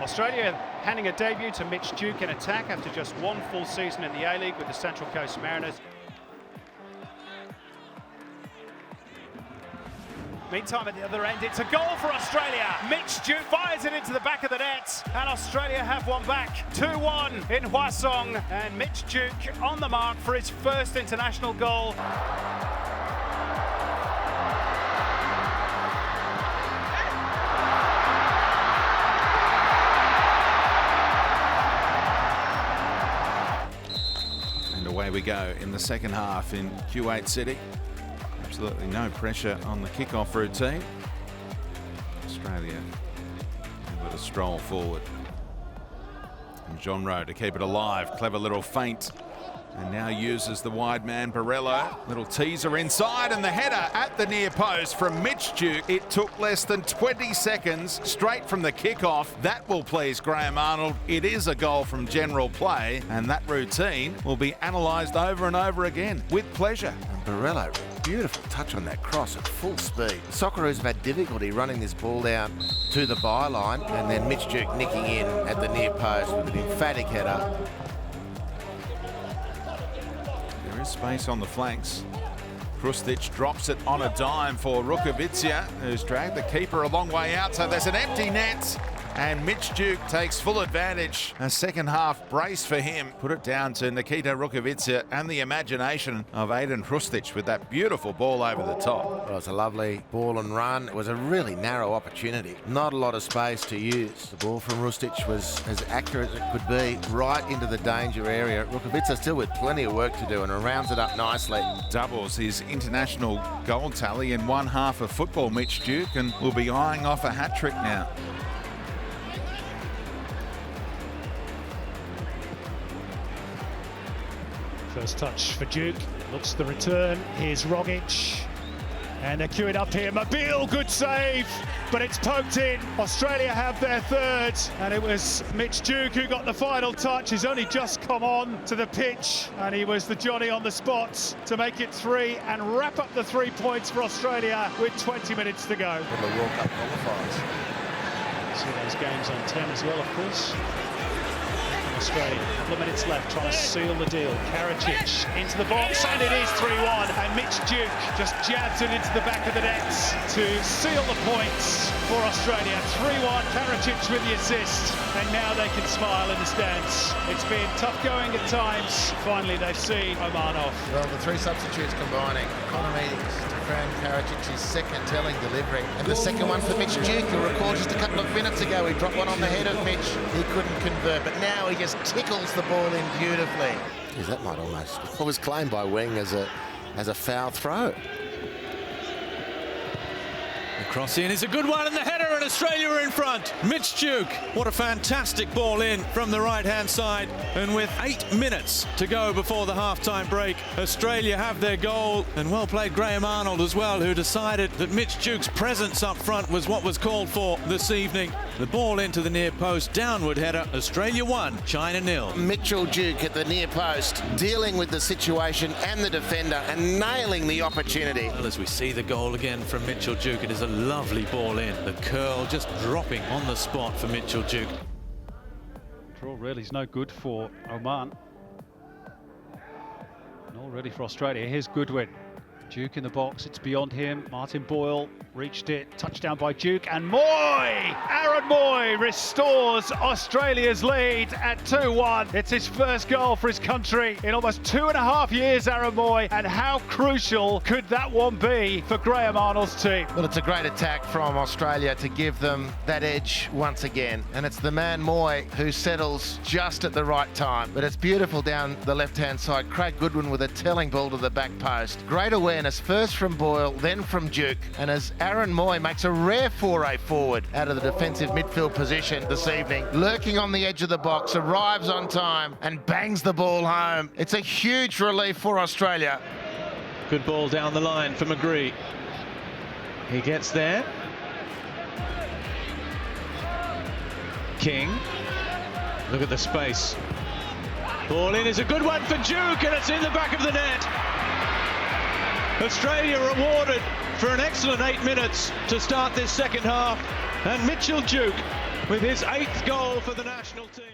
Australia handing a debut to Mitch Duke in attack after just one full season in the A-League with the Central Coast Mariners. Meantime, at the other end, it's a goal for Australia. Mitch Duke fires it into the back of the net, and Australia have one back. 2-1 in Hwasong, and Mitch Duke on the mark for his first international goal. And away we go in the second half in Kuwait City. Absolutely no pressure on the kickoff routine. Australia able to stroll forward. And John Rowe to keep it alive. Clever little feint. And now uses the wide man Borrello. Little teaser inside and the header at the near post from Mitch Duke. It took less than 20 seconds straight from the kickoff. That will please Graham Arnold. It is a goal from general play, and that routine will be analysed over and over again with pleasure. And Borrello, beautiful touch on that cross at full speed. The Socceroos have had difficulty running this ball down to the byline, and then Mitch Duke nicking in at the near post with an emphatic header. There is space on the flanks. Krustic drops it on a dime for Rukavica, who's dragged the keeper a long way out, so there's an empty net. And Mitch Duke takes full advantage. A second half brace for him. Put it down to Nikita Rukavica and the imagination of Aiden Krustic with that beautiful ball over the top. Well, it was a lovely ball and run. It was a really narrow opportunity. Not a lot of space to use. The ball from Krustic was as accurate as it could be, right into the danger area. Rukavica still with plenty of work to do, and rounds it up nicely. Doubles his international goal tally in one half of football, Mitch Duke, and will be eyeing off a hat-trick now. First touch for Duke, looks the return, here's Rogic, and they're queuing up here, Mobile, good save, but it's poked in. Australia have their third, and it was Mitch Duke who got the final touch. He's only just come on to the pitch, and he was the Johnny on the spot to make it 3 and wrap up the 3 points for Australia with 20 minutes to go. For the World Cup qualifiers. See those games on 10 as well, of course. Australia, a couple of minutes left, trying to seal the deal. Karacic into the box, and it is 3-1. And Mitch Duke just jabs it into the back of the net to seal the points for Australia. 3-1, Karacic with the assist, and now they can smile in the stands. It's been tough going at times. Finally, they've seen Oman off. Well, the three substitutes combining. Economy, Fran Karacic's second telling delivery. And the second one for Mitch Duke. You'll recall just a couple of minutes ago, he dropped one on the head of Mitch. He couldn't convert, but now he just tickles the ball in beautifully. Geez, that might almost... It was claimed by Weng as a foul throw. The cross in is a good one, and the header, and Australia are in front. Mitch Duke, what a fantastic ball in from the right-hand side. And with 8 minutes to go before the half-time break, Australia have their goal. And well played Graham Arnold as well, who decided that Mitch Duke's presence up front was what was called for this evening. The ball into the near post, downward header, Australia 1, China 0. Mitchell Duke at the near post, dealing with the situation and the defender and nailing the opportunity. Well, as we see the goal again from Mitchell Duke, it is a lovely ball in. The curl just dropping on the spot for Mitchell Duke. Draw really is no good for Oman. And already for Australia, here's Goodwin. Duke in the box, it's beyond him. Martin Boyle reached it, touchdown by Duke, and Moy! Aaron Moy restores Australia's lead at 2-1. It's his first goal for his country in almost 2.5 years, Aaron Moy, and how crucial could that one be for Graham Arnold's team? Well, it's a great attack from Australia to give them that edge once again. And it's the man Moy who settles just at the right time. But it's beautiful down the left-hand side. Craig Goodwin with a telling ball to the back post. Great awareness, first from Boyle, then from Duke. And as Aaron Moy makes a rare foray forward out of the defensive midfield position this evening, lurking on the edge of the box, arrives on time and bangs the ball home. It's a huge relief for Australia. Good ball down the line for McGree. He gets there. King. Look at the space. Ball in is a good one for Duke, and it's in the back of the net. Australia rewarded for an excellent 8 minutes to start this second half, and Mitchell Duke with his 8th goal for the national team.